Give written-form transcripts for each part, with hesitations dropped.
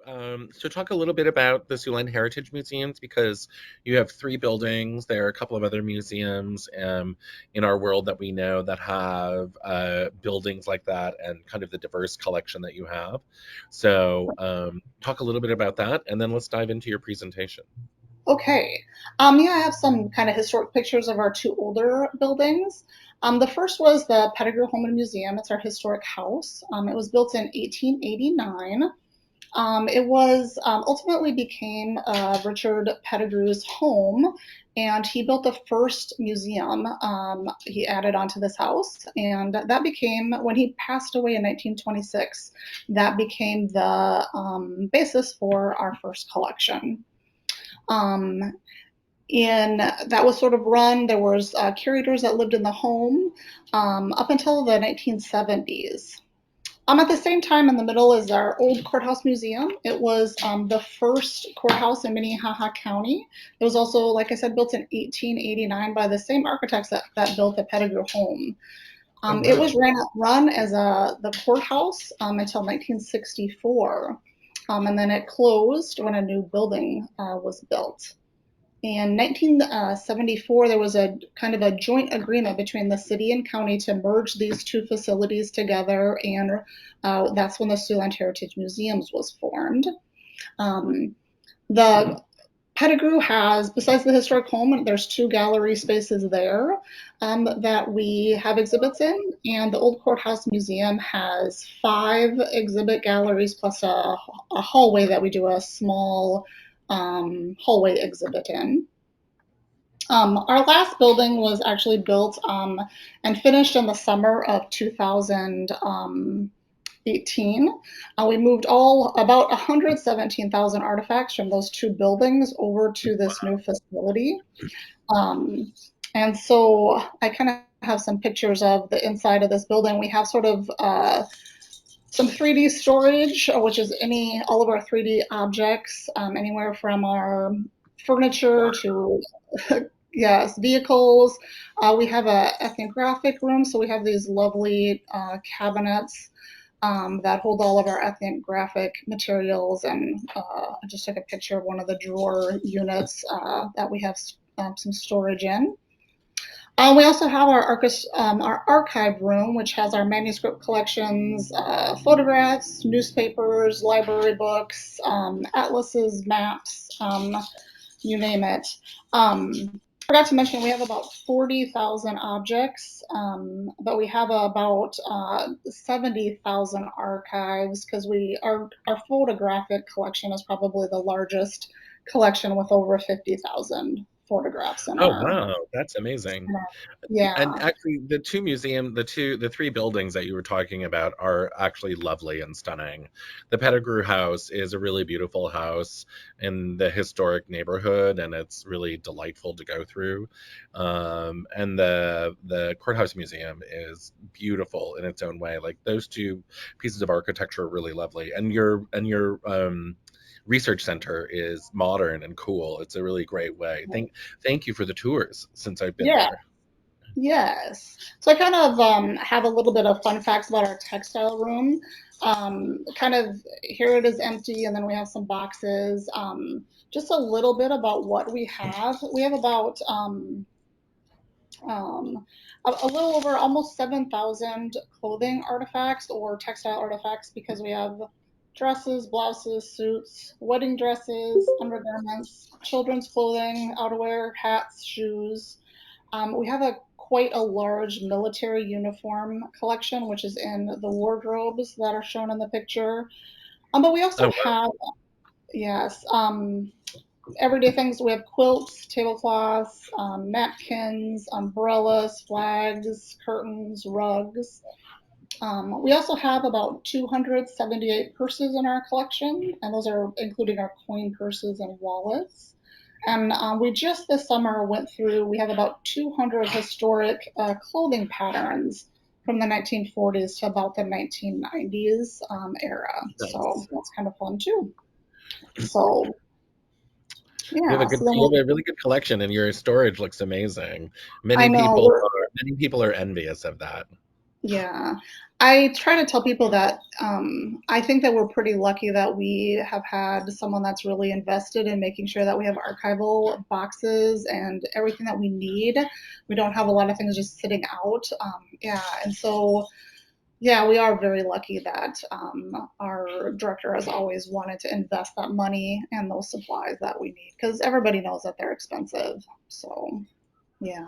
so talk a little bit about the Siouxland Heritage Museums because you have three buildings. There are a couple of other museums in our world that we know that have buildings like that and kind of the diverse collection that you have. So talk a little bit about that, and then let's dive into your presentation. Okay. Yeah, I have some kind of historic pictures of our two older buildings. The first was the Pettigrew Home and Museum. It's our historic house. It was built in 1889. It was ultimately became Richard Pettigrew's home, and he built the first museum he added onto this house, and that became, when he passed away in 1926, that became the basis for our first collection. Um, and that was sort of run. There was curators that lived in the home up until the 1970s. At the same time, in the middle is our old courthouse museum. It was the first courthouse in Minnehaha County. It was also, like I said, built in 1889 by the same architects that built the Pettigrew home. Oh It wow. was run as the courthouse until 1964, and then it closed when a new building was built. In 1974, there was a kind of a joint agreement between the city and county to merge these two facilities together, and that's when the Siouxland Heritage Museums was formed. The Pettigrew has, besides the historic home, there's two gallery spaces there that we have exhibits in, and the Old Courthouse Museum has 5 exhibit galleries plus a hallway that we do a small hallway exhibit in. Our last building was actually built and finished in the summer of 2018. We moved about 117,000 artifacts from those two buildings over to this new facility. Um, and so I kind of have some pictures of the inside of this building. We have sort of some 3D storage, which is all of our 3D objects, anywhere from our furniture to yes, vehicles. We have a ethnographic room, so we have these lovely cabinets that hold all of our ethnographic materials. And I just took a picture of one of the drawer units that we have some storage in. We also have our archive room, which has our manuscript collections, photographs, newspapers, library books, atlases, maps, you name it. Forgot to mention we have about 40,000 objects, but we have about 70,000 archives because our photographic collection is probably the largest collection with over 50,000 photographs in Oh our. wow, that's amazing. And Yeah. actually, the three buildings that you were talking about are actually lovely and stunning. The Pettigrew House is a really beautiful house in the historic neighborhood, and it's really delightful to go through. And the Courthouse Museum is beautiful in its own way. Like those two pieces of architecture are really lovely, and your research center is modern and cool. It's a really great way. Thank you for the tours since I've been Yeah. there. Yes. So I kind of have a little bit of fun facts about our textile room. Kind of here it is empty, and then we have some boxes. Just a little bit about what we have. We have about a little over almost 7,000 clothing artifacts or textile artifacts because we have dresses, blouses, suits, wedding dresses, undergarments, children's clothing, outerwear, hats, shoes. We have a quite a large military uniform collection, which is in the wardrobes that are shown in the picture. But we also Oh wow. have, yes, everyday things. We have quilts, tablecloths, napkins, umbrellas, flags, curtains, rugs. We also have about 278 purses in our collection, and those are including our coin purses and wallets. And we just this summer went through, we have about 200 historic clothing patterns from the 1940s to about the 1990s era. So Nice. that's kind of fun too. So, yeah, so then You have a really good collection, and your storage looks amazing. I know we're, Many people are envious of that. yeah. I try to tell people that I think that we're pretty lucky that we have had someone that's really invested in making sure that we have archival boxes and everything that we need. We don't have a lot of things just sitting out. Yeah, and so yeah, we are very lucky that our director has always wanted to invest that money and those supplies that we need because everybody knows that they're expensive. So yeah.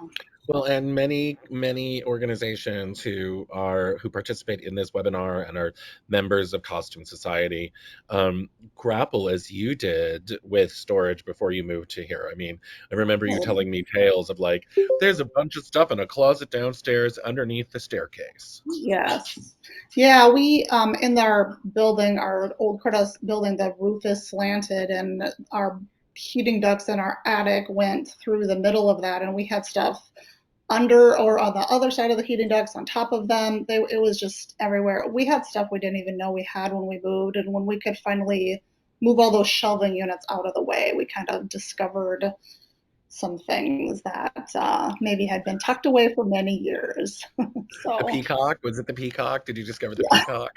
Well, and many organizations who participate in this webinar and are members of Costume Society grapple as you did with storage before you moved to here. I mean, I remember you telling me tales of like, there's a bunch of stuff in a closet downstairs underneath the staircase. Yes. Yeah, we in our building, our old courthouse building, the roof is slanted and our heating ducts in our attic went through the middle of that and we had stuff under or on the other side of the heating ducts on top of them. It was just everywhere. We had stuff we didn't even know we had when we moved, and when we could finally move all those shelving units out of the way, we kind of discovered some things that maybe had been tucked away for many years. The So peacock? Was it the peacock? Did you discover the peacock?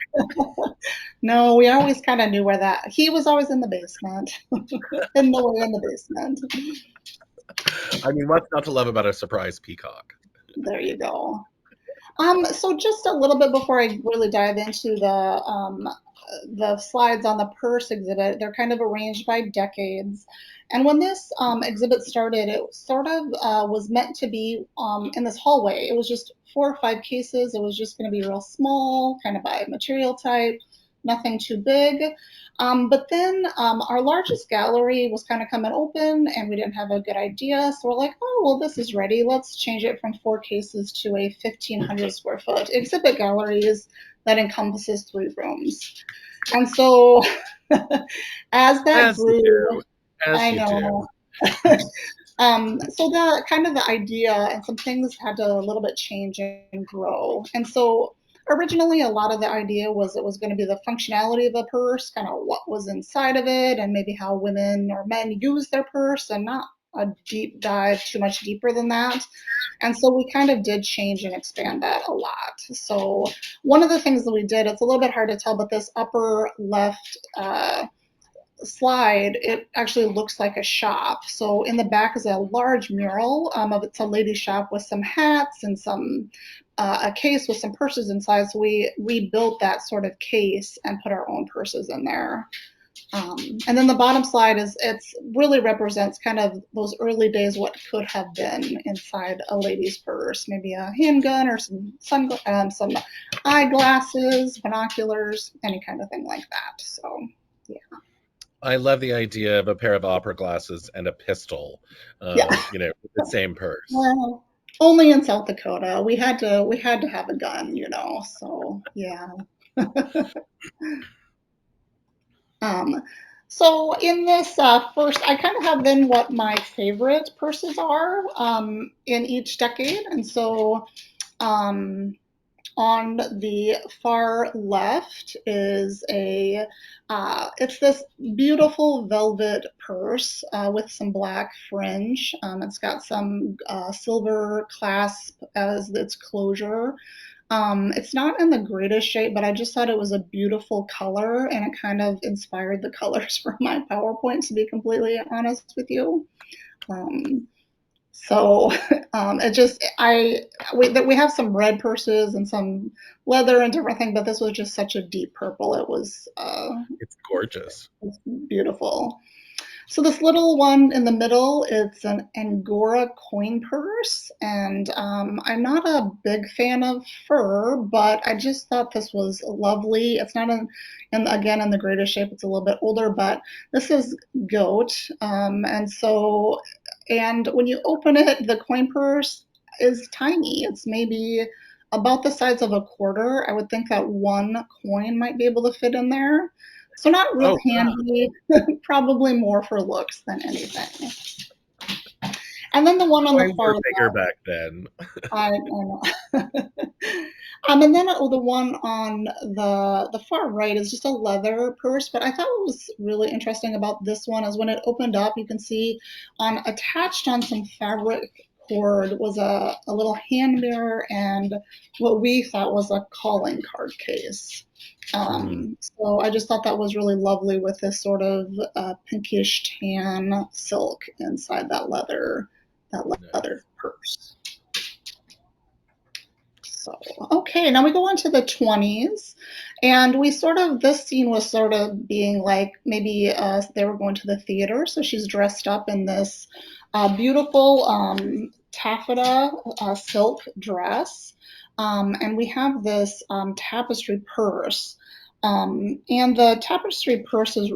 no, we always kind of knew where that he was always in the basement, in the way in the basement. I mean, what's not to love about a surprise peacock? There you go. So just a little bit before I really dive into the slides on the purse exhibit, they're kind of arranged by decades. And when this exhibit started, it sort of was meant to be in this hallway. It was just 4 or 5 cases. It was just going to be real small, kind of by material type, nothing too big. But then our largest gallery was kind of coming open and we didn't have a good idea. So we're like, oh, well, this is ready. Let's change it from 4 cases to a 1,500 square foot exhibit galleries that encompasses 3 rooms. And so as that As you grew, do. As I you do. know. So the kind of the idea and some things had to a little bit change and grow. And so originally a lot of the idea was it was going to be the functionality of the purse, kind of what was inside of it, and maybe how women or men use their purse, and not a deep dive too much deeper than that. And so we kind of did change and expand that a lot. So one of the things that we did, it's a little bit hard to tell, but this upper left slide, it actually looks like a shop. So in the back is a large mural of it's a lady shop with some hats and some a case with some purses inside. So we rebuilt that sort of case and put our own purses in there. And then the bottom slide is it's really represents kind of those early days, what could have been inside a lady's purse, maybe a handgun or some eyeglasses, binoculars, any kind of thing like that. So yeah. I love the idea of a pair of opera glasses and a pistol, Yeah. with the same purse. Well, only in South Dakota. We had to have a gun, so yeah. Um, so in this first, I kind of have then what my favorite purses are in each decade. And so um, on the far left is it's this beautiful velvet purse with some black fringe. It's got some silver clasp as its closure. It's not in the greatest shape, but I just thought it was a beautiful color and it kind of inspired the colors for my PowerPoint, to be completely honest with you. Um, so it just we have some red purses and some leather and different things, but this was just such a deep purple. It's gorgeous. It's beautiful. So this little one in the middle, it's an Angora coin purse, and I'm not a big fan of fur, but I just thought this was lovely. It's not in again in the greatest shape. It's a little bit older, but this is goat, and when you open it, the coin purse is tiny. It's maybe about the size of a quarter. I would think that one coin might be able to fit in there. So not real Oh, handy, probably more for looks than anything. And then the one on the coins far were left, bigger back then. I know. And then the one on the far right is just a leather purse. But I thought what was really interesting about this one is when it opened up, you can see attached on some fabric cord was a little hand mirror and what we thought was a calling card case. Mm, So I just thought that was really lovely with this sort of pinkish tan silk inside that nice. leather purse. So, okay, now we go on to the 20s, and this scene was sort of being like maybe they were going to the theater, so she's dressed up in this beautiful taffeta silk dress, and we have this tapestry purse. And the tapestry purse is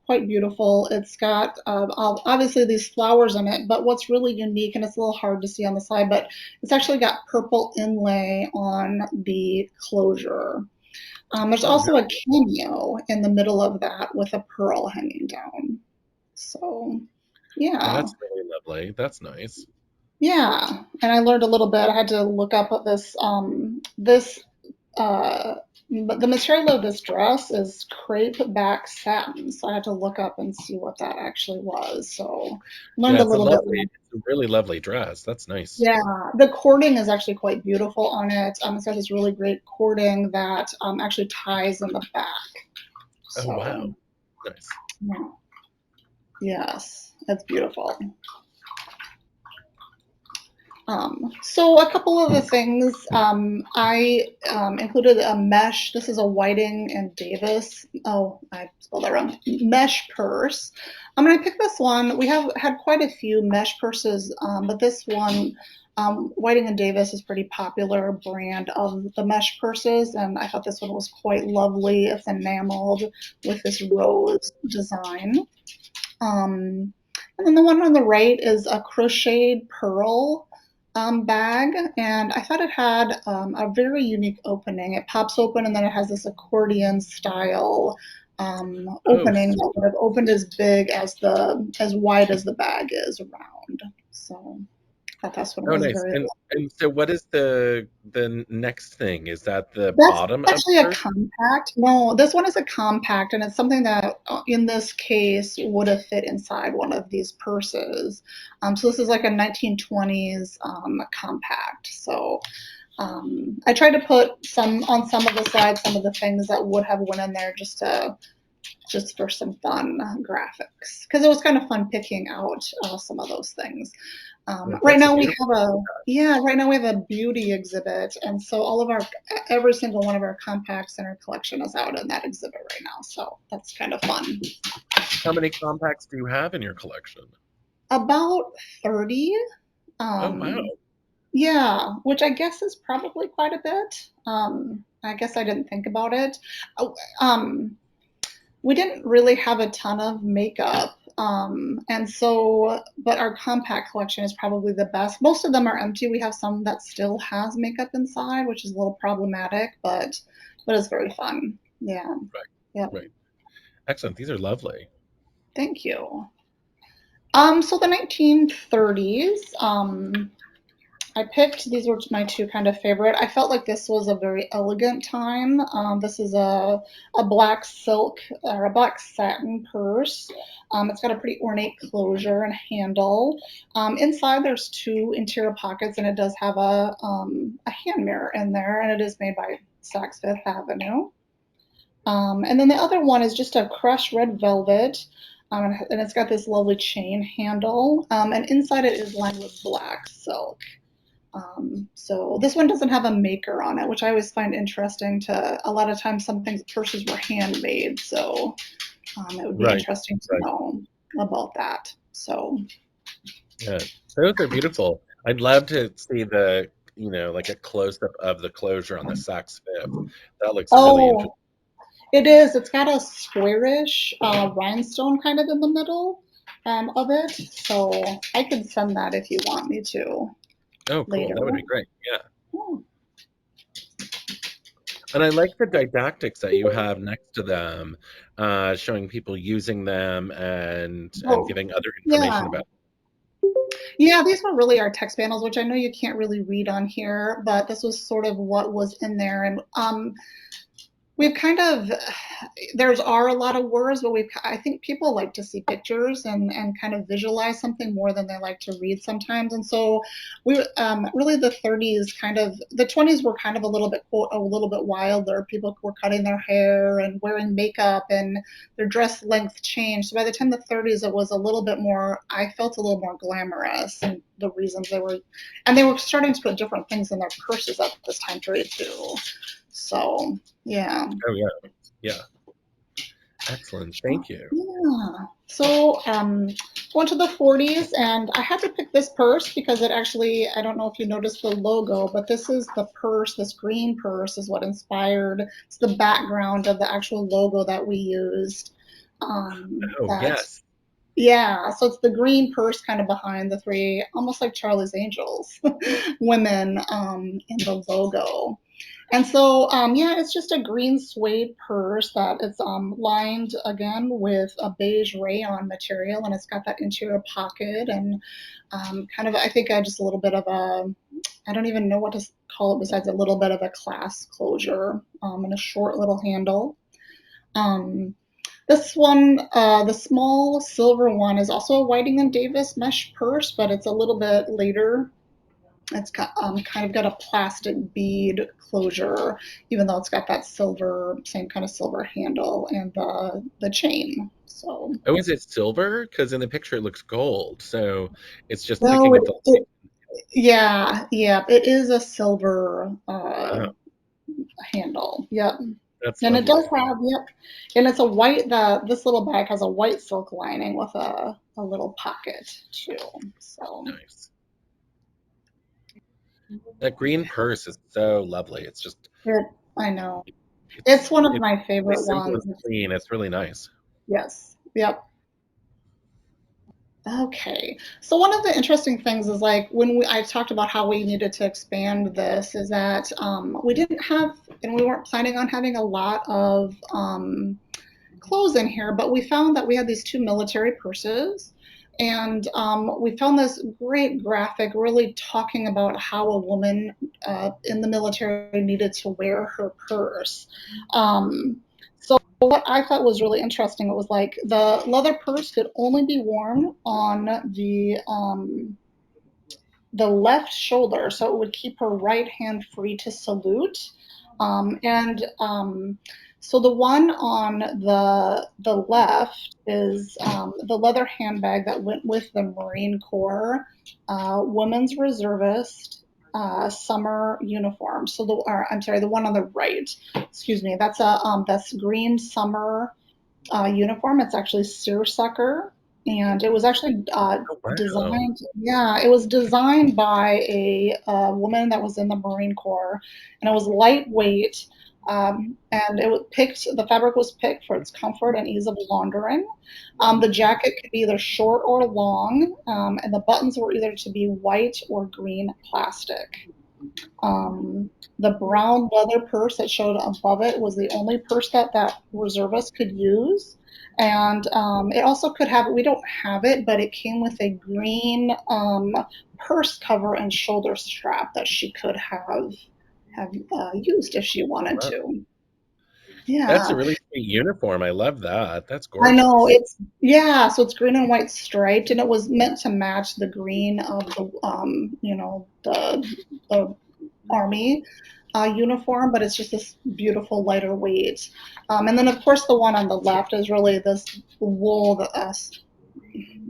quite beautiful. It's got obviously these flowers in it, but what's really unique, and it's a little hard to see on the side, but it's actually got purple inlay on the closure. There's Oh, also a nice. cameo in the middle of that with a pearl hanging down. So, Oh, yeah. that's really lovely. That's nice. Yeah, and I learned a little bit. I had to look up this uh, but the material of this dress is crepe back satin, so I had to look up and see what that actually was. So learned Yeah, a little bit more. it's a really lovely dress. That's nice. Yeah, the cording is actually quite beautiful on it. It's got this really great cording that actually ties in the back. Oh, So wow. Nice. yeah, yes, it's beautiful. So a couple of the things I included a mesh. This is a Whiting and Davis. Oh, I spelled that wrong. Mesh purse. I'm going to pick this one. We have had quite a few mesh purses, but this one, Whiting and Davis, is pretty popular brand of the mesh purses, and I thought this one was quite lovely. It's enameled with this rose design. And then the one on the right is a crocheted pearl bag, and I thought it had a very unique opening. It pops open, and then it has this accordion style Oh, opening that would have opened as big as wide as the bag is around. So I thought this one oh, was nice. very. And so what is the next thing? Is that the That's bottom of actually the a purse? compact. No, this one is a compact, and it's something that, in this case, would have fit inside one of these purses. So this is like a 1920s compact. So I tried to put some on some of the sides, some of the things that would have went in there just for some fun graphics, because it was kind of fun picking out some of those things. Oh, Right that's a now we beautiful. have a yeah, right now we have a beauty exhibit, and so every single one of our compacts in our collection is out in that exhibit right now. So that's kind of fun. How many compacts do you have in your collection? About 30. Oh, wow. Um, yeah, which I guess is probably quite a bit. I guess I didn't think about it. Oh, we didn't really have a ton of makeup. And so, but our compact collection is probably the best. Most of them are empty. We have some that still has makeup inside, which is a little problematic, but it's very fun. Yeah. Right, Yep. right. Excellent. These are lovely. Thank you. So the 1930s, I picked, these were my two kind of favorite. I felt like this was a very elegant time. This is a black silk or a black satin purse. It's got a pretty ornate closure and handle. Inside there's two interior pockets, and it does have a hand mirror in there, and it is made by Saks Fifth Avenue. And then the other one is just a crushed red velvet, and it's got this lovely chain handle, and inside it is lined with black silk. So this one doesn't have a maker on it, which I always find interesting. To a lot of times, some things purses were handmade, so it would be Right, interesting to right. know about that. So Yeah. Those are beautiful. I'd love to see like a close up of the closure on the Saks Fifth. That looks really interesting. oh, it is. It's got a squarish rhinestone kind of in the middle of it. So I could send that if you want me to Oh, cool. later. That would be great. Yeah. Oh, And I like the didactics that you have next to them, showing people using them and oh, giving other yeah. information about. Yeah, these were really our text panels, which I know you can't really read on here, but this was sort of what was in there. And we've kind of are a lot of words, but I think people like to see pictures and kind of visualize something more than they like to read sometimes. And so we really the 30s kind of the 20s were kind of a little bit quote a little bit wilder. People were cutting their hair and wearing makeup and their dress length changed. So by the time the 30s, it was a little bit more. I felt a little more glamorous, and the reasons they were starting to put different things in their purses at this time period too. So yeah. Oh yeah, yeah. Excellent. Thank you. Yeah. So went to the 40s, and I had to pick this purse because it actually, I don't know if you noticed the logo, but this is the purse, this green purse is what inspired, it's the background of the actual logo that we used. Oh That yes. Yeah, so it's the green purse kind of behind the three, almost like Charlie's Angels women in the logo. And so, yeah, it's just a green suede purse that it's lined again with a beige rayon material, and it's got that interior pocket and kind of, I think, just a little bit of I don't even know what to call it besides a little bit of a clasp closure and a short little handle. Um, this one, the small silver one, is also a Whiting and Davis mesh purse, but it's a little bit later. It's got kind of got a plastic bead closure, even though it's got that silver, same kind of silver handle and the chain. So Oh, is it silver? Because in the picture it looks gold. So it's just no, picking up the yeah, yeah, it is a silver light. handle. Yep. That's And it does lovely. have, yep. And it's a white, this little bag has a white silk lining with a little pocket too. So, Nice. That green purse is so lovely. It's just it, I know. It's it's one of it's my really favorite simple, ones. it's clean, it's really nice. Yes. Yep. Okay. So one of the interesting things is like when I talked about how we needed to expand this is that we didn't have and we weren't planning on having a lot of clothes in here, but we found that we had these two military purses. And we found this great graphic really talking about how a woman in the military needed to wear her purse. So what I thought was really interesting, it was like the leather purse could only be worn on the left shoulder, so it would keep her right hand free to salute. And so the one on the left is the leather handbag that went with the Marine Corps Women's Reservist summer uniform. So I'm sorry, the one on the right, excuse me, that's green summer uniform. It's actually seersucker, and it was actually Oh, wow. designed. Yeah, it was designed by a woman that was in the Marine Corps, and it was lightweight. And it was picked. The fabric was picked for its comfort and ease of laundering. The jacket could be either short or long, and the buttons were either to be white or green plastic. The brown leather purse that showed above it was the only purse that reservist could use. And it also could have, we don't have it, but it came with a green purse cover and shoulder strap that she could have used if she wanted Wow. to. That's Yeah, a really sweet uniform, I love that. That's I know gorgeous. it's yeah, so it's green and white striped, and it was meant to match the green of the the army uniform, but it's just this beautiful lighter weight. And then, of course, the one on the left is really this wool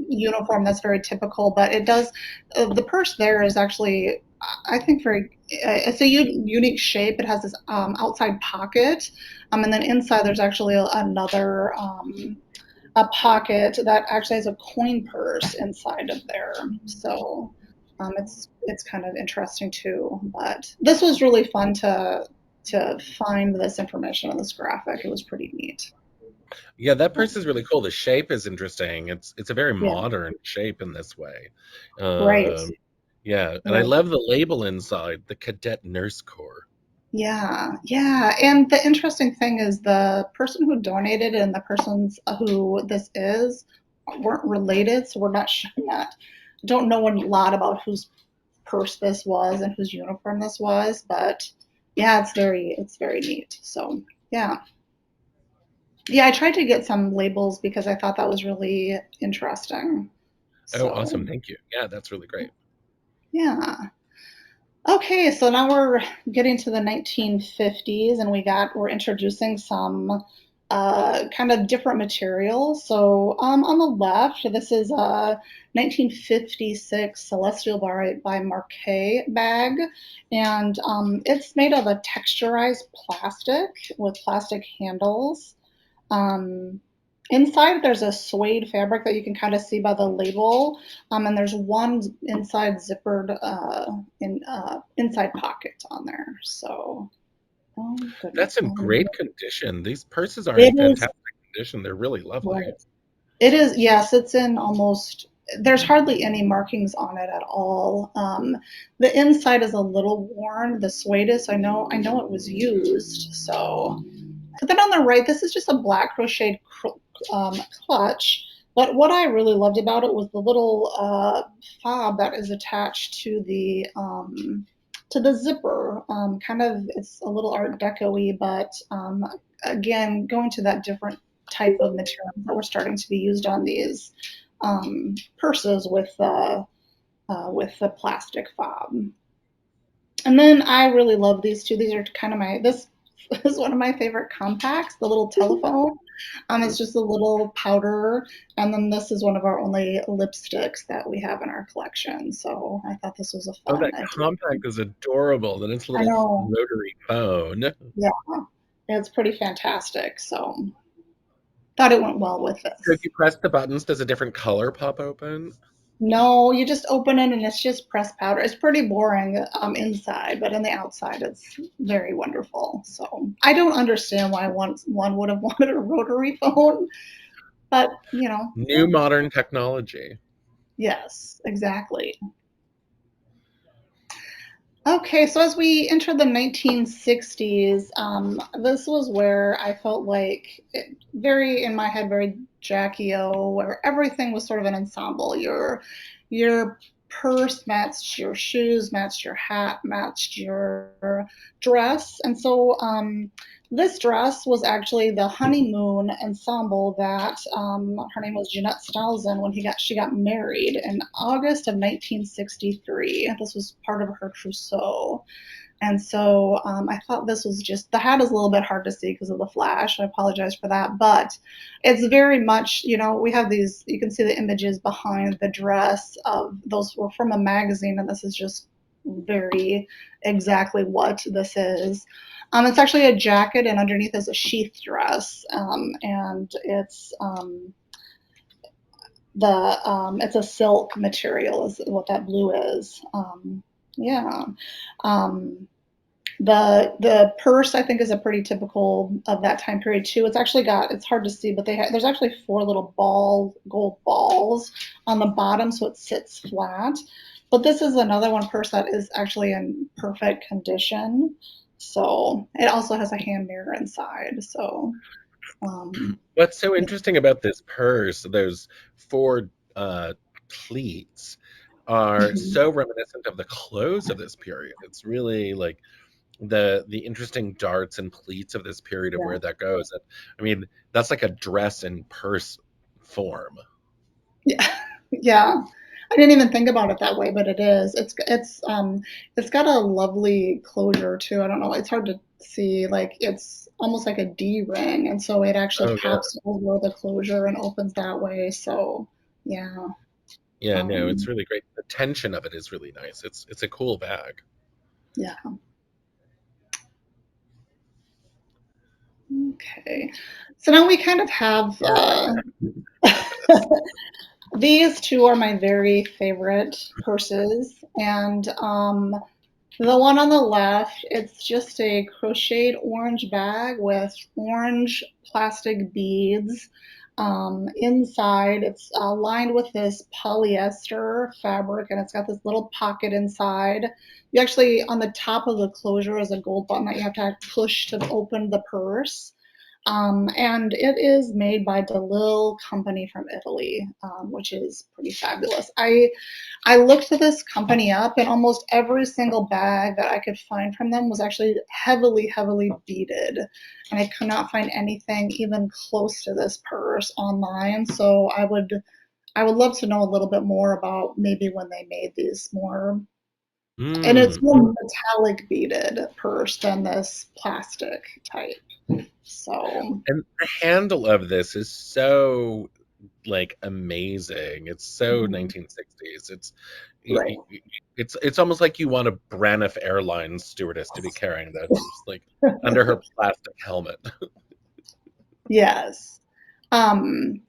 uniform that's very typical, but it does, the purse there is actually, I think, it's a unique shape. It has this outside pocket, and then inside there's actually another. A pocket that actually has a coin purse inside of there. So it's kind of interesting too. But this was really fun to find this information on this graphic. It was pretty neat. Yeah, that purse is really cool. The shape is interesting. It's a very Yeah. modern shape in this way. Right. Um, yeah, and I Right. love the label inside, the Cadet Nurse Corps. Yeah, yeah. And the interesting thing is the person who donated and the persons who this is weren't related, so we're not don't know a lot about whose purse this was and whose uniform this was, but yeah, it's very neat. So Yeah. Yeah, I tried to get some labels because I thought that was really interesting. Oh, So, awesome. Thank you. Yeah, that's really great. yeah. Okay, so now we're getting to the 1950s, and we're introducing some kind of different materials. So on the left, this is a 1956 Celestial by Marquet bag, and it's made of a texturized plastic with plastic handles. Um, Inside, there's a suede fabric that you can kind of see by the label, and there's one inside zippered inside pocket on there. So, oh That's goodness, in now we great condition. These purses are it in is fantastic condition. They're really lovely. right. It is, yes, it's in almost. There's hardly any markings on it at all. The inside is a little worn. The suede is. I know it was used. So but then on the right, this is just a black crocheted clutch. But what I really loved about it was the little fob that is attached to the zipper. Kind of, it's a little Art Deco-y, but again, going to that different type of material that were starting to be used on these purses with the plastic fob. And then I really love these two. These are kind of this is one of my favorite compacts, the little telephone. It's just a little powder. And then this is one of our only lipsticks that we have in our collection. So I thought this was a Oh, fun that addition. compact is adorable. And it's a I little know. rotary phone. Yeah, it's pretty fantastic. So thought it went well with So if this. you press the buttons, does a different color pop open? No, you just open it and it's just pressed powder. It's pretty boring inside, but on the outside, it's very wonderful. So I don't understand why one would have wanted a rotary phone, but New modern technology. yes, exactly. Okay, so as we entered the 1960s, this was where I felt like very in my head, very Jackie O, where everything was sort of an ensemble. Your purse matched your shoes, matched your hat, matched your dress, and so this dress was actually the honeymoon ensemble that her name was Jeanette Stalzin when she got married in August of 1963. This was part of her trousseau. And so I thought this was just the hat is a little bit hard to see because of the flash. I apologize for that, but it's very much we have these. You can see the images behind the dress. Of those were from a magazine, and this is just very exactly what this is. It's actually a jacket, and underneath is a sheath dress, and it's a silk material is what that blue is. Yeah. Um, the purse I think is a pretty typical of that time period too. It's hard to see, but there's actually four little gold balls on the bottom, so it sits flat. But this is another one purse that is actually in perfect condition. So it also has a hand mirror inside. So What's so interesting about this purse, those four pleats, are mhm. so reminiscent of the clothes of this period. It's really like the interesting darts and pleats of this period of Yeah. where that goes. And, I mean, that's like a dress in purse form. Yeah, yeah. I didn't even think about it that way, but it is. It's got a lovely closure too. I don't know. It's hard to see. Like it's almost like a D ring, and so it actually Oh yeah, pops over the closure and opens that way. So yeah. yeah. No, it's Um, really great. The tension of it is really nice. It's a cool bag. yeah. Okay. So now we kind of have these two are my very favorite purses, and the one on the left, it's just a crocheted orange bag with orange plastic beads. Inside, it's lined with this polyester fabric, and it's got this little pocket inside. You actually, on the top of the closure, is a gold button that you have to push to open the purse. And it is made by DeLille Company from Italy, which is pretty fabulous. I looked this company up, and almost every single bag that I could find from them was actually heavily, heavily beaded, and I could not find anything even close to this purse online. So I would love to know a little bit more about maybe when they made these more, and it's Mm. more metallic beaded purse than this plastic type. So And the handle of this is so like amazing. It's so mhm, 1960s. right. It's almost like you want a Braniff Airlines stewardess to be carrying this, just like under her plastic helmet. Yes.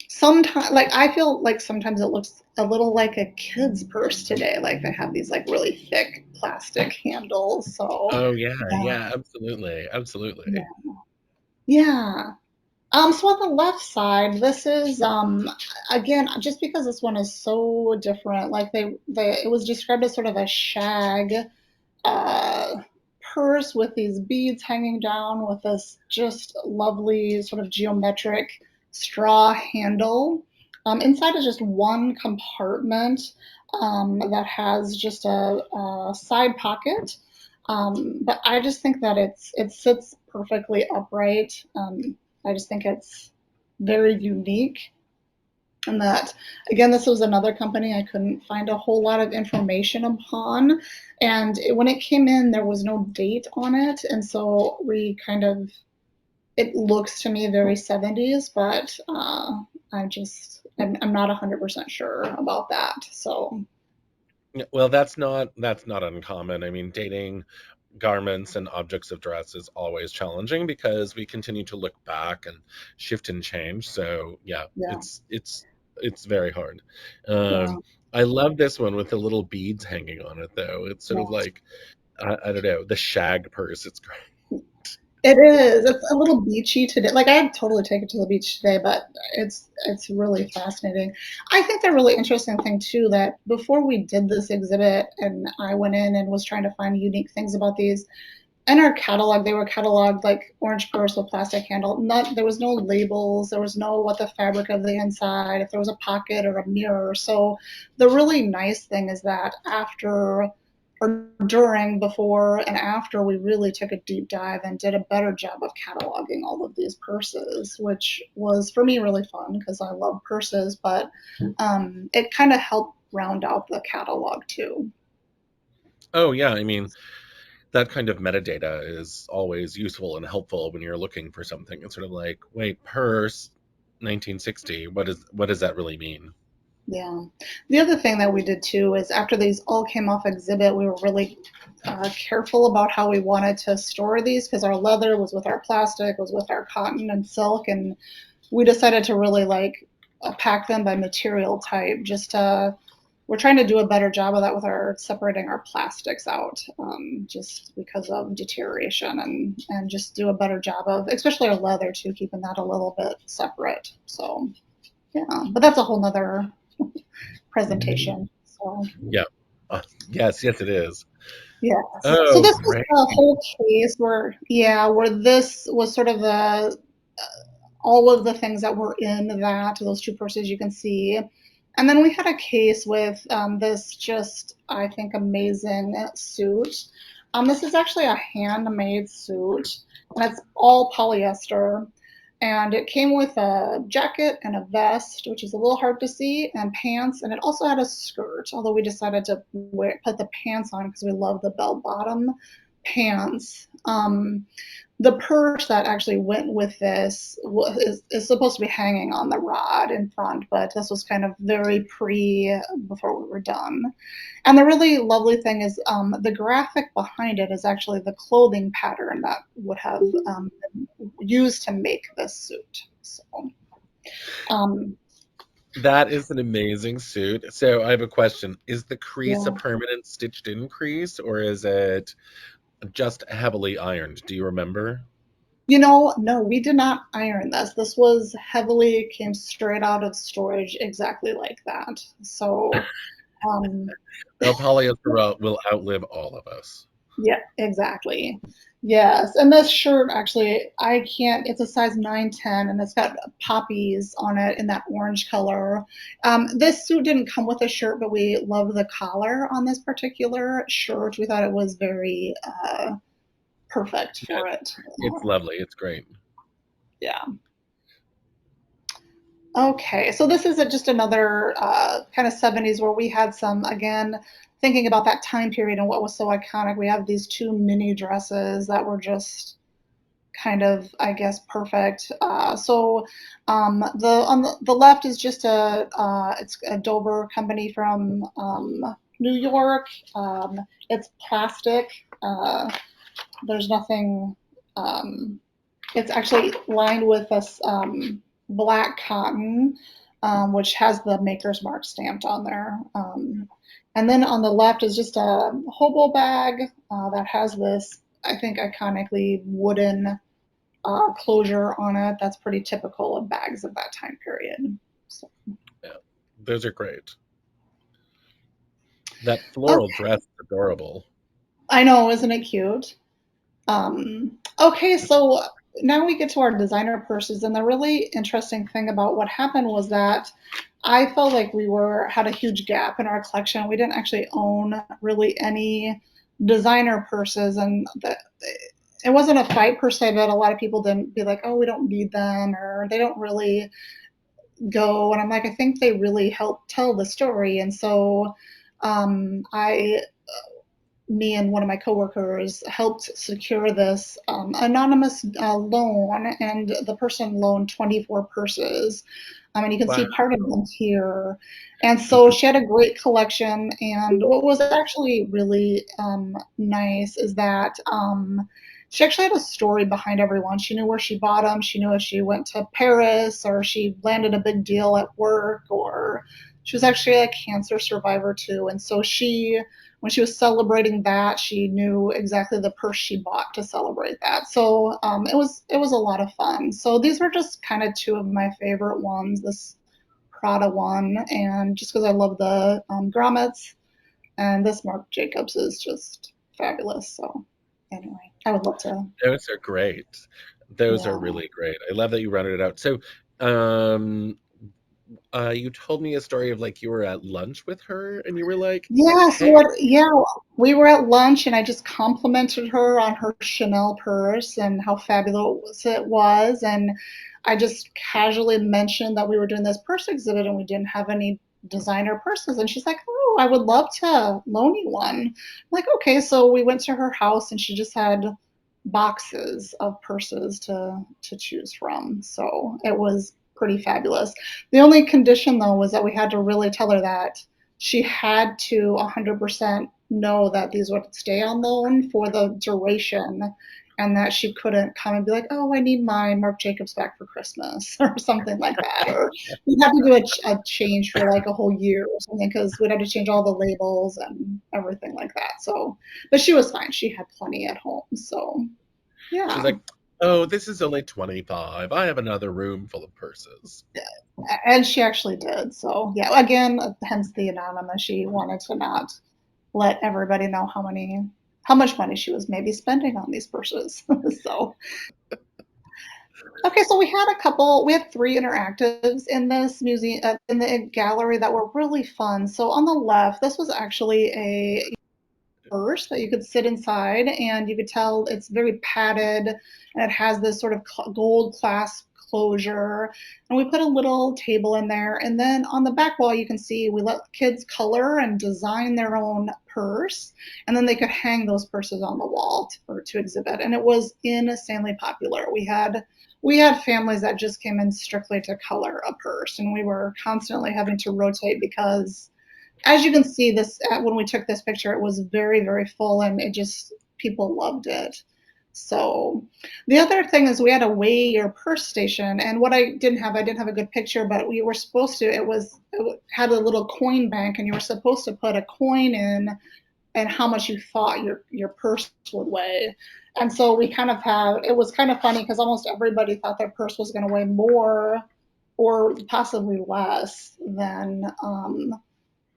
Sometimes, like I feel like sometimes it looks a little like a kid's purse today. Like they have these like really thick plastic handles. So Oh yeah, yeah, yeah, absolutely, absolutely. yeah, yeah. So on the left side, this is again just because this one is so different. Like they it was described as sort of a shag uh, purse with these beads hanging down with this just lovely sort of geometric straw handle. Inside is just one compartment that has just a side pocket. But I just think that it sits perfectly upright. I just think it's very unique. And that, again, this was another company I couldn't find a whole lot of information upon. And when it came in, there was no date on it. And so we kind of, it looks to me very 70s, but I'm not 100% sure about that. So, Yeah, well, that's not uncommon. I mean, dating garments and objects of dress is always challenging because we continue to look back and shift and change. So yeah, yeah, it's very hard. yeah, I love this one with the little beads hanging on it though. It's sort of yeah. like I don't know, the shag purse. It's great. It is. It's a little beachy today. Like I'd totally take it to the beach today, but it's really fascinating. I think the really interesting thing too that before we did this exhibit and I went in and was trying to find unique things about these, in our catalog they were cataloged like orange purse with plastic handle. Not there was no labels, there was no what the fabric of the inside, if there was a pocket or a mirror. So the really nice thing is that after or during, before, and after, we really took a deep dive and did a better job of cataloging all of these purses, which was for me really fun because I love purses, but it kind of helped round out the catalog too. Oh yeah, I mean, that kind of metadata is always useful and helpful when you're looking for something. It's sort of like, wait, purse 1960, what does that really mean? Yeah. The other thing that we did too is after these all came off exhibit, we were really careful about how we wanted to store these because our leather was with our plastic, was with our cotton and silk, and we decided to really like pack them by material type. Just we're trying to do a better job of that with our separating our plastics out, just because of deterioration, and just do a better job of, especially our leather too, keeping that a little bit separate. So yeah, but that's a whole nother presentation. So Yeah. Yes, yes, it is. yes. So Oh, this was great. a whole case where, yeah, where this was sort of the all of the things that were in that those two purses you can see. And then we had a case with this just, I think, amazing suit. This is actually a handmade suit, and it's all polyester. And it came with a jacket and a vest, which is a little hard to see, and pants. And it also had a skirt, although we decided to put the pants on because we love the bell bottom pants. The purse that actually went with this is supposed to be hanging on the rod in front, but this was kind of very pre before we were done. And the really lovely thing is the graphic behind it is actually the clothing pattern that would have been used to make this suit. So, um, That is an amazing suit. So I have a question. Is the crease a yeah. permanent stitched in crease or is it just heavily ironed? Do you remember? No, we did not iron this. This was heavily came straight out of storage, exactly like that. So, um, Well, polyester will outlive all of us. Yeah, exactly. Yes, and this shirt actually, I can't, it's a size 9-10 and it's got poppies on it in that orange color. This suit didn't come with a shirt, but we love the collar on this particular shirt. We thought it was very perfect Yeah, for it. it's lovely. It's great. Yeah. Okay, so this is just another kind of 70s where we had some, again, thinking about that time period and what was so iconic. We have these two mini dresses that were just kind of, I guess, perfect. The on the left is just it's a Dover company from New York. It's plastic. There's nothing. Um, it's actually lined with this black cotton, which has the maker's mark stamped on there. And then on the left is just a hobo bag that has this, I think, iconically wooden closure on it. That's pretty typical of bags of that time period. So, Yeah, those are great. That floral okay, dress is adorable. I know, isn't it cute? Okay, so now we get to our designer purses, and the really interesting thing about what happened was that I felt like we were had a huge gap in our collection. We didn't actually own really any designer purses, and it wasn't a fight per se, but a lot of people didn't be like, "Oh, we don't need them," or they don't really go. And I'm like, I think they really help tell the story. And so, I me and one of my coworkers helped secure this anonymous loan, and the person loaned 24 purses. And you can Wow. see part of them here. And so she had a great collection. And what was actually really nice is that she actually had a story behind everyone. She knew where she bought them. She knew if she went to Paris or she landed a big deal at work, or she was actually a cancer survivor too. And so when she was celebrating that, she knew exactly the purse she bought to celebrate that. So it was a lot of fun. So these were just kind of two of my favorite ones. This Prada one, and just because I love the grommets, and this Marc Jacobs is just fabulous. So anyway, I would love to. Those are great. Those are Yeah. really great. I love that you rounded it out. So, um, you told me a story of like you were at lunch with her and you were like, Yeah, "Hey, we were at lunch and I just complimented her on her Chanel purse and how fabulous it was. And I just casually mentioned that we were doing this purse exhibit and we didn't have any designer purses. And she's like, "Oh, I would love to loan you one." I'm like, okay. So we went to her house and she just had boxes of purses to choose from. So it was pretty fabulous. The only condition though was that we had to really tell her that she had to 100% know that these would stay on loan for the duration, and that she couldn't come and be like, "Oh, I need my Marc Jacobs back for Christmas," or something like that. Or we'd have to do a change for like a whole year or something because we'd have to change all the labels and everything like that. So, but she was fine. She had plenty at home. So, she's yeah. like, oh, this is only 25. I have another room full of purses." And she actually did. So, yeah, again, hence the anonymous. She wanted to not let everybody know how much money she was maybe spending on these purses. So, okay, so we had three interactives in this museum, in the gallery that were really fun. So on the left, this was actually a purse that you could sit inside, and you could tell it's very padded, and it has this sort of gold clasp closure. And we put a little table in there, and then on the back wall you can see we let kids color and design their own purse, and then they could hang those purses on the wall to exhibit. And it was insanely popular. We had families that just came in strictly to color a purse, and we were constantly having to rotate because, as you can see, this when we took this picture, it was very, very full, and it just people loved it. So the other thing is we had a weigh your purse station, and what I didn't have a good picture, but we were supposed to. It had a little coin bank, and you were supposed to put a coin in and how much you thought your purse would weigh. And so we kind of have it was kind of funny because almost everybody thought their purse was going to weigh more or possibly less than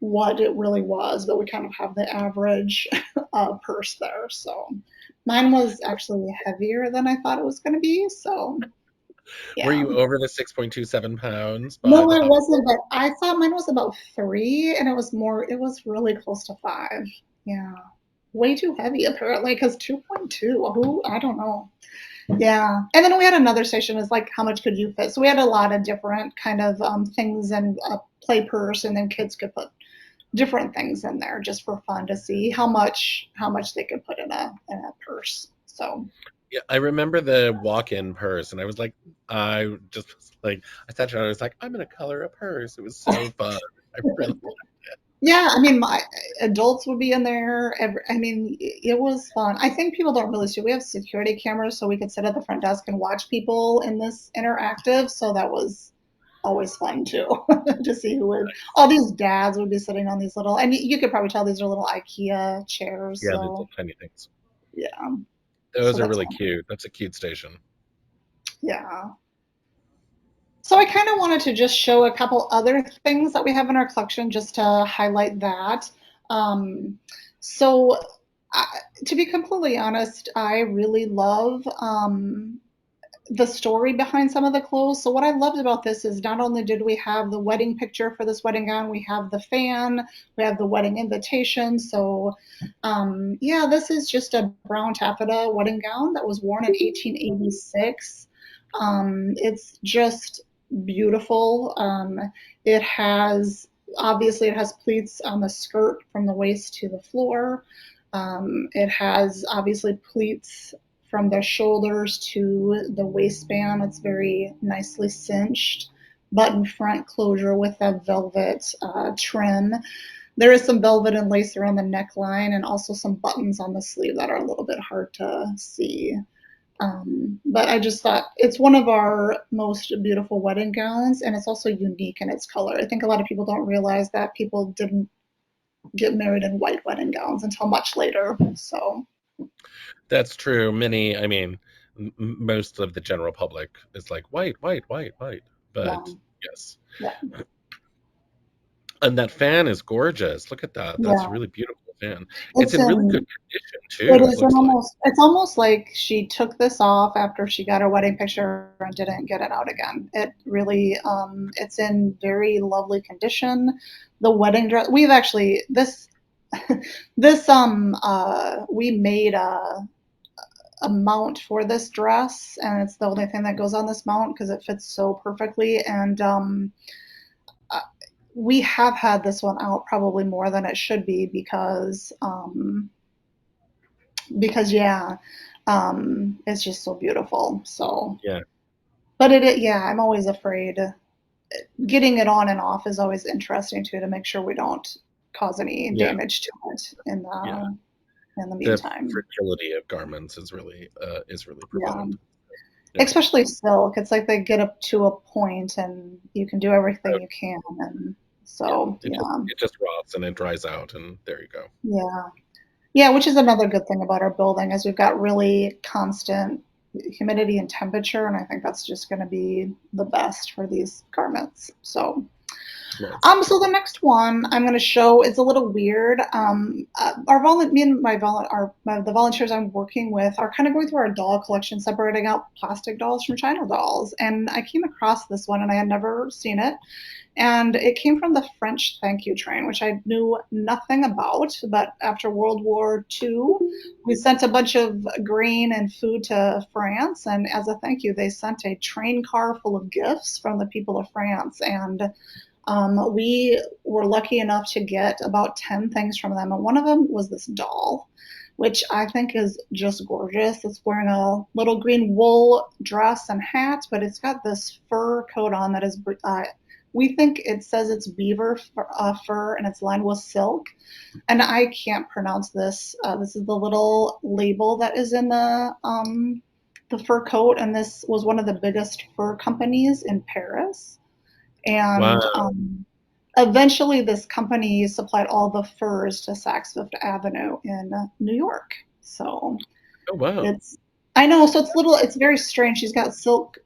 what it really was, but we kind of have the average purse there. So mine was actually heavier than I thought it was going to be. So Were yeah. you over the 6.27 pounds by No, the I top? wasn't, but I thought mine was about 3, and it was really close to 5. Yeah. Way too heavy, apparently, because 2.2, who, I don't know. Yeah. And then we had another station is like, how much could you fit? So we had a lot of different kind of things and a play purse, and then kids could put different things in there just for fun to see how much they could put in a purse. So Yeah, I remember the walk-in purse, and I just was like, I sat down, and I was like, I'm gonna color a purse. It was so fun. I really liked it. yeah, I mean, my adults would be in there. I mean, it was fun. I think people don't really see. We have security cameras, so we could sit at the front desk and watch people in this interactive. So that was always fun too, to see who would. All these dads would be sitting on these little, and you could probably tell these are little IKEA chairs. Yeah, the little So tiny things. yeah, so Those are that's really fun. cute. That's a cute station. Yeah. So I kind of wanted to just show a couple other things that we have in our collection just to highlight that. Um, so I, to be completely honest, I really love the story behind some of the clothes. So what I loved about this is not only did we have the wedding picture for this wedding gown, we have the fan, we have the wedding invitation. So yeah, this is just a brown taffeta wedding gown that was worn in 1886. It's just beautiful. It has obviously it has pleats on the skirt from the waist to the floor. It has obviously pleats from the shoulders to the waistband. It's very nicely cinched. Button front closure with a velvet trim. There is some velvet and lace around the neckline and also some buttons on the sleeve that are a little bit hard to see. But I just thought it's one of our most beautiful wedding gowns, and it's also unique in its color. I think a lot of people don't realize that people didn't get married in white wedding gowns until much later. So, That's true. I mean, most of the general public is like white, white, white, white. yeah, But yes. yeah, And that fan is gorgeous. Look at that. That's a yeah. really beautiful fan. It's It's in really in good condition It too, it is an looks like. almost it's almost like she took this off after she got her wedding picture and didn't get it out again. It really it's in very lovely condition. The wedding dress we've actually this we made a mount for this dress, and it's the only thing that goes on this mount because it fits so perfectly, and uh, we have had this one out probably more than it should be because yeah, it's just so beautiful. So, Yeah. but yeah, I'm always afraid. Getting it on and off is always interesting too to make sure we don't cause any Yeah. damage to it Yeah. in the The meantime. fragility of garments is really Yeah, profound. Yeah. especially silk. It's like they get up to a point and you can do everything Oh, you can, and yeah. so yeah, It just rots and it dries out and there you go. yeah. Yeah, which is another good thing about our building is we've got really constant humidity and temperature, and I think that's just going to be the best for these garments. So, Nice. so the next one I'm going to show is a little weird. Me and the volunteers I'm working with are kind of going through our doll collection, separating out plastic dolls from China dolls, and I came across this one, and I had never seen it. And it came from the French thank you train, which I knew nothing about. But after World War II, we sent a bunch of grain and food to France. And as a thank you, they sent a train car full of gifts from the people of France. And we were lucky enough to get about 10 things from them. And one of them was this doll, which I think is just gorgeous. It's wearing a little green wool dress and hat, but it's got this fur coat on that is we think it says it's beaver fur and it's lined with silk. And I can't pronounce this. This is the little label that is in the fur coat, and this was one of the biggest fur companies in Paris. Wow. And eventually, this company supplied all the furs to Saks Fifth Avenue in New York. So Oh wow. it's I know, so it's very strange. She's got silk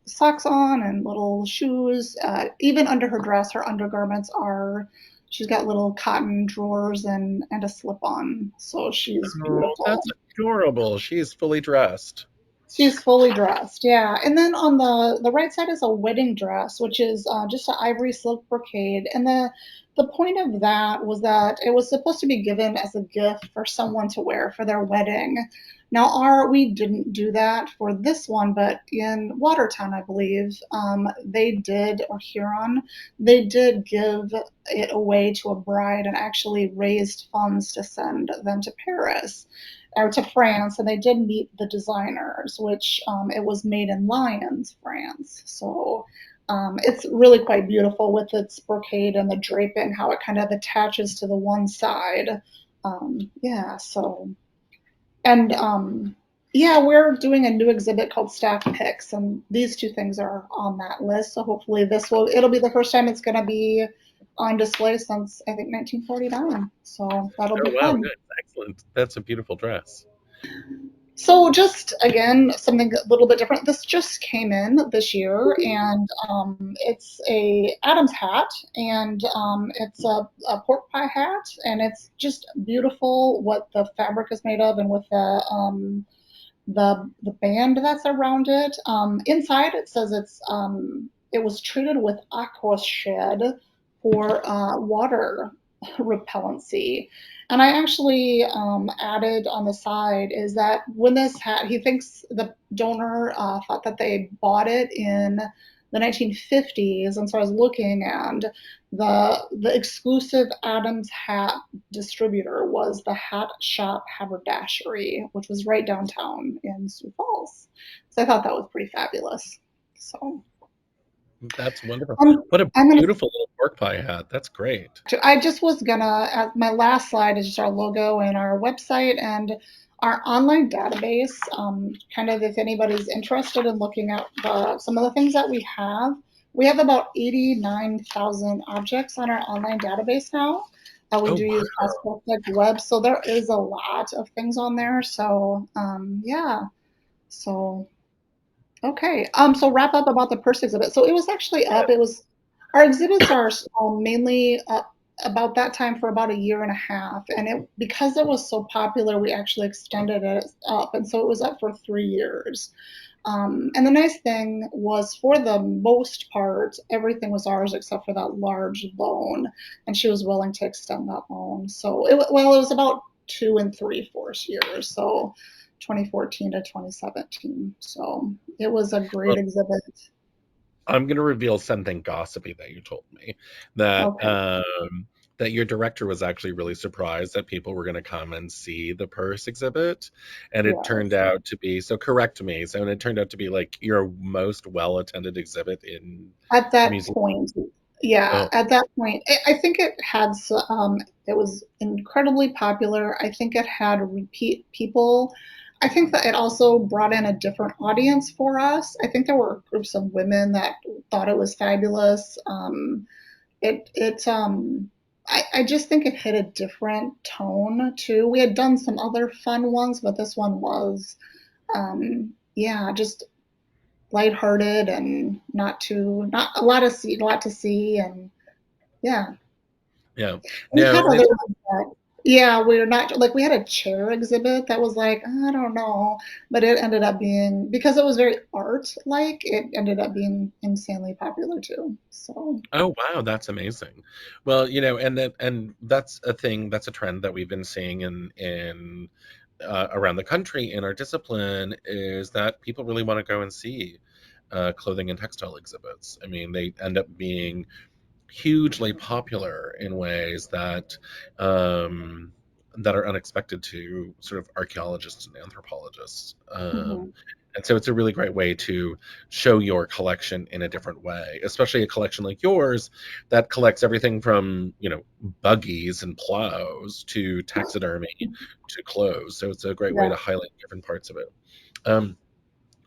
socks on and little shoes. Even under her dress, her undergarments are she's got little cotton drawers and a slip on. So she's Oh, beautiful. that's adorable. She's fully dressed. She's fully dressed, yeah. And then on the right side is a wedding dress, which is just an ivory silk brocade. And the point of that was that it was supposed to be given as a gift for someone to wear for their wedding. Now, our we didn't do that for this one, but in Watertown, I believe, they did, or Huron, they did give it away to a bride and actually raised funds to send them to Paris or to France, and they did meet the designers, which it was made in Lyons, France. So it's really quite beautiful with its brocade and the draping, how it kind of attaches to the one side. Yeah, so and yeah, we're doing a new exhibit called Staff Picks, and these two things are on that list. So hopefully it'll be the first time it's going to be on display since I think 1949. So that'll Oh, be wow, fun. good. Excellent. That's a beautiful dress. So just again, something a little bit different. This just came in this year, and it's a Adams hat, and it's a pork pie hat, and it's just beautiful what the fabric is made of, and with the band that's around it. Inside it says it was treated with aqua shed for water repellency. And I actually added on the side is that when this hat, he thinks the donor thought that they bought it in the 1950s, and so I was looking, and the exclusive Adams hat distributor was the Hat Shop Haberdashery, which was right downtown in Sioux Falls. So I thought that was pretty fabulous. So That's wonderful. I'm What a I'm gonna beautiful little pork pie hat. That's great. I just was gonna my last slide is just our logo and our website and our online database. Kind of if anybody's interested in looking at some of the things that we have about 89,000 objects on our online database now. We Oh, do wow. use Prospect Web, so there is a lot of things on there. So yeah, so okay. So wrap up about the purse exhibit. So it was actually up. It was our exhibits are mainly up about that time for about a year and a half, and it because it was so popular, we actually extended it up, and so it was up for 3 years. And the nice thing was, for the most part, everything was ours except for that large loan, and she was willing to extend that loan. So it was about 2 and 3/4 years. So 2014 to 2017. So it was a Well, great exhibit. I'm going to reveal something gossipy that you told me that Okay. that your director was actually really surprised that people were going to come and see the purse exhibit, and it turned Yes. out to be, so correct me, so and it turned out to be like your most well attended exhibit in At the that museum. point, yeah, Oh, at that point, I think it was incredibly popular. I think it had repeat people. I think that it also brought in a different audience for us. I think there were groups of women that thought it was fabulous. I just think it hit a different tone too. We had done some other fun ones, but this one was, yeah, just lighthearted and not a lot to see, and yeah. yeah. We've No, had and other it's ones that, yeah, we're not like we had a chair exhibit that was like, I don't know, but it ended up being because it was very art like, it ended up being insanely popular too. So oh, wow, that's amazing. Well, and that's a thing, that's a trend that we've been seeing in around the country in our discipline, is that people really want to go and see clothing and textile exhibits. I mean, they end up being hugely popular in ways um, that are unexpected to sort of archaeologists and anthropologists. mhm, And so it's a really great way to show your collection in a different way, especially a collection like yours that collects everything from, buggies and plows to taxidermy to clothes. So it's a great way yeah. to highlight different parts of it. Um,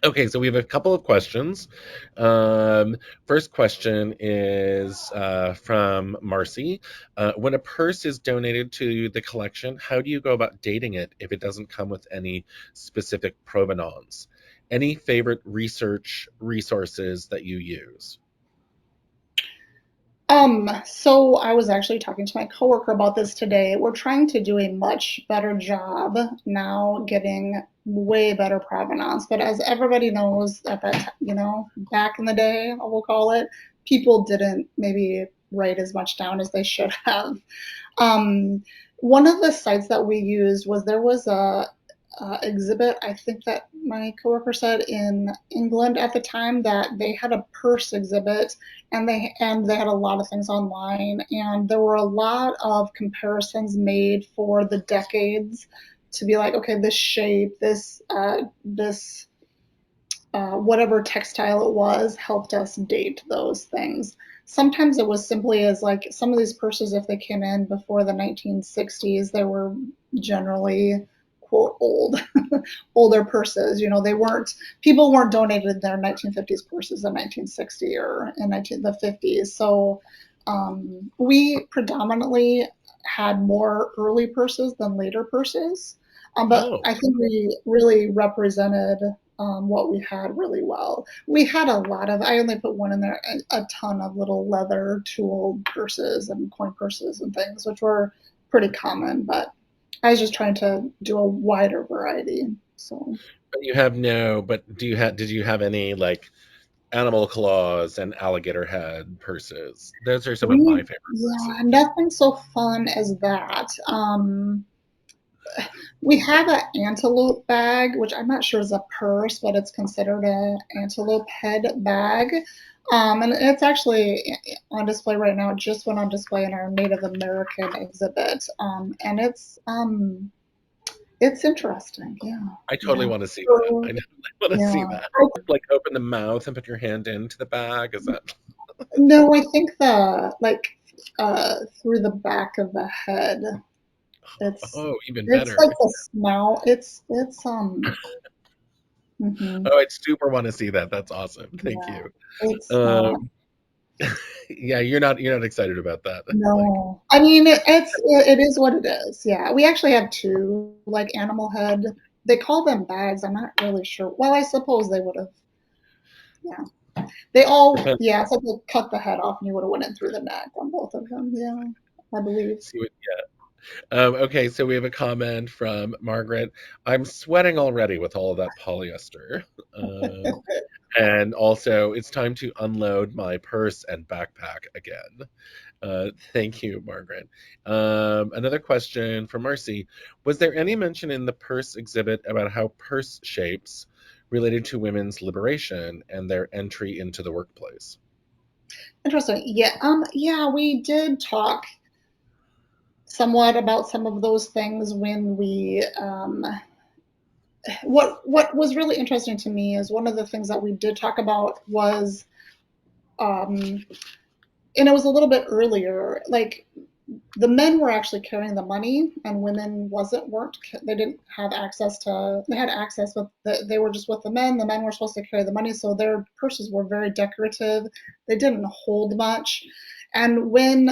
Okay, so we have a couple of questions. Um, First question is from Marcy. When a purse is donated to the collection, how do you go about dating it if it doesn't come with any specific provenance? Any favorite research resources that you use? So I was actually talking to my coworker about this today. We're trying to do a much better job now getting way better provenance. But as everybody knows at that back in the day, we'll call it, people didn't maybe write as much down as they should have. Um, One of the sites that we used was there was a exhibit, I think that my coworker said in England at the time that they had a purse exhibit and they had a lot of things online and there were a lot of comparisons made for the decades to be like, okay, this shape, this whatever textile it was helped us date those things. Sometimes it was simply as like some of these purses, if they came in before the 1960s, they were generally quote old, older purses. They weren't people weren't donated their 1950s purses in 1960 or in the 50s. So we predominantly had more early purses than later purses. But Oh, I think we really represented what we had really well. We had a lot of, I only put one in there, a ton of little leather tooled purses and coin purses and things, which were pretty common, but I was just trying to do a wider variety. So but did you have any like animal claws and alligator head purses? Those are some of my favorite yeah, purses. nothing so fun as that. We have an antelope bag, which I'm not sure is a purse, but it's considered an antelope head bag. And it's actually on display right now. It just went on display in our Native American exhibit. And it's interesting. Yeah. I totally Yeah. want to see that. I So, know I want to see yeah. that. Like open the mouth and put your hand into the bag. Is that? No, I think through the back of the head. It's Oh, even it's better. like the smell. It's. Mhm. Oh, I super want to see that. That's awesome. Thank Yeah, you. it's Um, yeah, you're not excited about that. Like, no. I mean, it is what it is. Yeah, we actually have two like animal head. They call them bags. I'm not really sure. Well, I suppose they would have. Yeah, they all. depends. Yeah, it's like they cut the head off, and you would have went in through the neck on both of them. Yeah, I believe. See what, okay, so we have a comment from Margaret. I'm sweating already with all of that polyester. Um, and also, it's time to unload my purse and backpack again. Thank you, Margaret. Another question from Marcy. Was there any mention in the purse exhibit about how purse shapes related to women's liberation and their entry into the workplace? Interesting. Yeah. Yeah, we did talk somewhat about some of those things when we what was really interesting to me is one of the things that we did talk about was um and it was a little bit earlier, like the men were actually carrying the money and women weren't they didn't have access to they had access but they were just with the men were supposed to carry the money, so their purses were very decorative, they didn't hold much. And when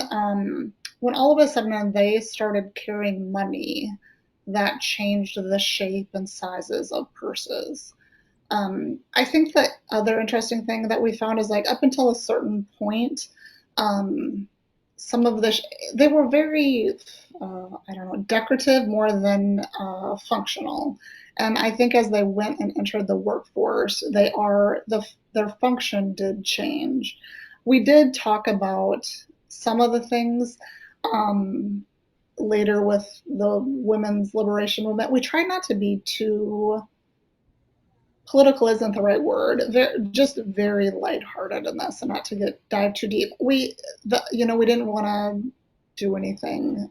all of a sudden they started carrying money, that changed the shape and sizes of purses. I think the other interesting thing that we found is like up until a certain point, um, some of they were very I don't know, decorative more than functional. And I think as they went and entered the workforce, their function did change. We did talk about some of the things um, later with the women's liberation movement. We try not to be too political isn't the right word. Just very lighthearted in this, and not to dive too deep. We didn't want to do anything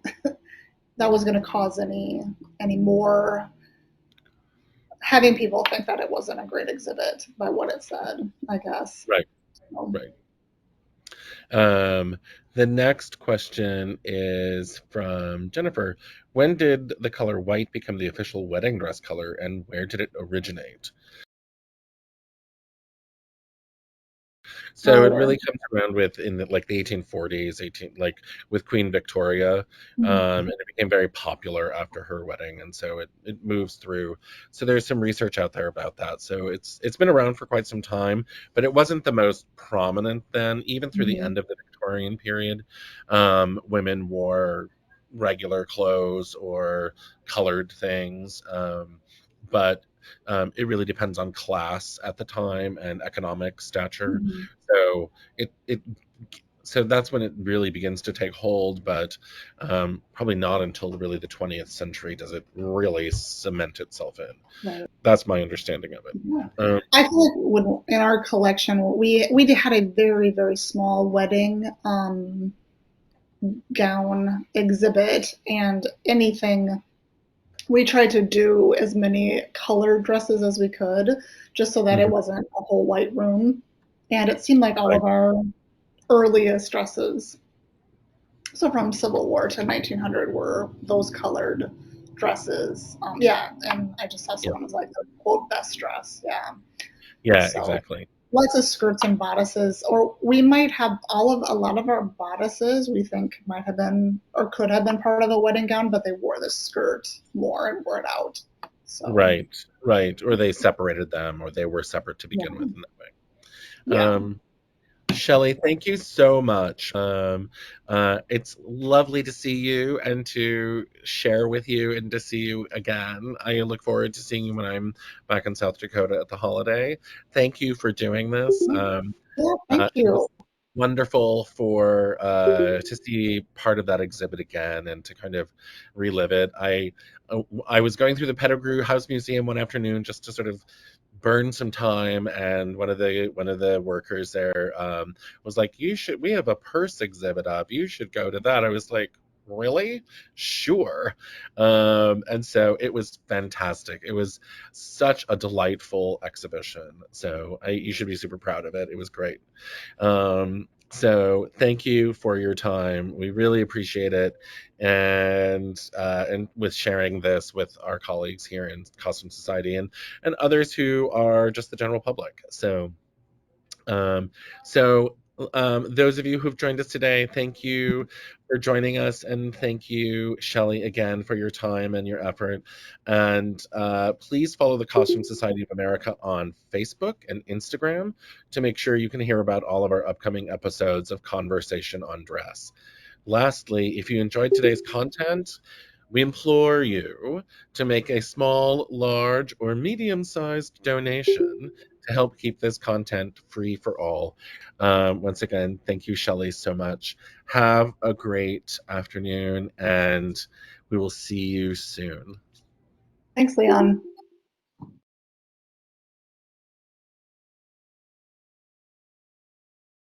that was going to cause any more having people think that it wasn't a great exhibit by what it said. I guess. Right, So, right. Um, the next question is from Jennifer. When did the color white become the official wedding dress color, and where did it originate? So it earlier. really comes around with in like the 1840s, 18 like with Queen Victoria, Mhm. and it became very popular after her wedding, and so it moves through. So there's some research out there about that. So it's been around for quite some time, but it wasn't the most prominent then. Even through the Mhm. end of the Victorian period, women wore regular clothes or colored things, but it really depends on class at the time and economic stature. Mhm. So it so that's when it really begins to take hold, but probably not until really the 20th century does it really cement itself in. Right. That's my understanding of it. Yeah. Um, I feel like when in our collection, we had a very, very small wedding gown exhibit, and anything we tried to do as many colored dresses as we could, just so that it mhm, wasn't a whole white room. And it seemed like all right, of our earliest dresses, so from Civil War to 1900, were those colored dresses. Yeah, and I just saw yeah, someone was like the quote best dress. Yeah, yeah, so exactly. lots of skirts and bodices, or we might have a lot of our bodices we think might have been or could have been part of a wedding gown, but they wore the skirt more and wore it out. So Right, right. Or they separated them, or they were separate to begin yeah, with in that way. yeah. Shelley, thank you so much. It's lovely to see you and to share with you and to see you again. I look forward to seeing you when I'm back in South Dakota at the holiday. Thank you for doing this. Yeah, thank It was you. wonderful for to see part of that exhibit again and to kind of relive it. I was going through the Pettigrew House Museum one afternoon just to sort of burn some time, and one of the workers there was like, "You should. We have a purse exhibit up. You should go to that." I was like, "Really? Sure." And so it was fantastic. It was such a delightful exhibition. So you should be super proud of it. It was great. So thank you for your time. We really appreciate it, and with sharing this with our colleagues here in Costume Society and others who are just the general public. Um, so, those of you who've joined us today, thank you for joining us, and thank you, Shelley, again for your time and your effort. And please follow the Costume Society of America on Facebook and Instagram to make sure you can hear about all of our upcoming episodes of Conversation on Dress. Lastly, if you enjoyed today's content, we implore you to make a small, large, or medium sized donation to help keep this content free for all. Once again, thank you, Shelley, so much. Have a great afternoon, and we will see you soon. Thanks, Leon.